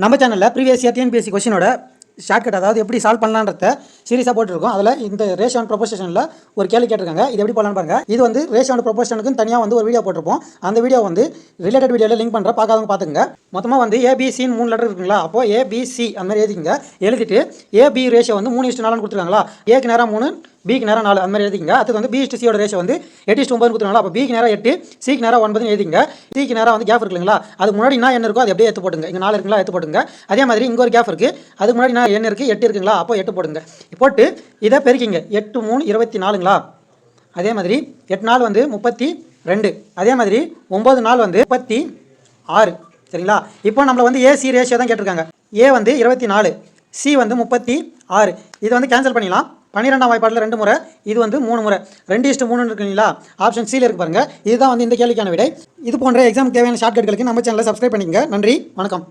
நம்ம சேனலில் previous year TNPSC கொஸ்டினோட shortcut அதாவது எப்படி சால்வ் பண்ணலான்றத சீரியஸாக போட்டுருக்கோம். அதில் இந்த ரேஷியோ அண்ட் ப்ரொபோர்ஷனில் ஒரு கேள்வி கேட்டிருக்காங்க. இது எப்படி பண்ணலான்னு பாருங்க. இது வந்து ரேஷியோ அண்ட் ப்ரொபோர்ஷனுக்கு தனியாக வந்து ஒரு வீடியோ போட்டிருப்போம். அந்த வீடியோ வந்து ரிலேட்டட் வீடியோவில் லிங்க் பண்ணுற பார்க்காதவங்க பார்த்துங்க. மொத்தமாக வந்து ஏபிசின்னு 3 லெட்டர் இருக்குங்களா, அப்போ ஏபிசி அந்த மாதிரி எழுதிங்க. எழுதிட்டு ஏபி ரேஷியோ வந்து 3:4 கொடுத்துருக்காங்களா, ஏக்கு நேரம் 3 பிக்கு நேரம் 4 அந்த மாதிரி எழுதிங்க. அதுக்கு வந்து B/Cயோட ரேஷியோ வந்து 8:9 கொடுத்துருக்காங்களா, அப்போ பிக்கு நேரம் 8 சிக்கு நேரம் 9 எழுதிங்க. சிக்கு நேரம் வந்து கேப் இருக்குங்களா, அதுக்கு முன்னாடி என்ன இருக்கோ அது அப்படியே எடுத்து போட்டுங்க. இங்கே 4 இருக்குங்களா, எடுத்து போட்டுங்க. அதே மாதிரி இங்கே ஒரு கேப் இருக்குது, அதுக்கு முன்னாடி என்ன இருக்குது 8 இருக்குங்களா, அப்போ 8 போடுங்க. போட்டு இதை பெருக்கிங்க. 8 3 24ங்களா, அதே மாதிரி 8 4 வந்து 32, அதே மாதிரி 9 4 வந்து 36 சரிங்களா. இப்போ நம்மளை வந்து ஏசி ரேஷியோ தான் கேட்டிருக்காங்க. ஏ வந்து 24, சி வந்து 36. இது வந்து கேன்சல் பண்ணிடலாம். 12ஆம் வாய்ப்பாட்டில் 2 முறை, இது வந்து 3 முறை, 2:3 இருக்குங்களா, ஆப்ஷன் சியில் இருக்கு பாருங்க. இதுதான் வந்து இந்த கேள்விக்கான விடை. இது போன்ற எக்ஸாமுக்கு தேவையான ஷார்ட்கட்களுக்கு நம்ம சேனலை சப்ஸ்கிரைப் பண்ணிக்கங்க. நன்றி, வணக்கம்.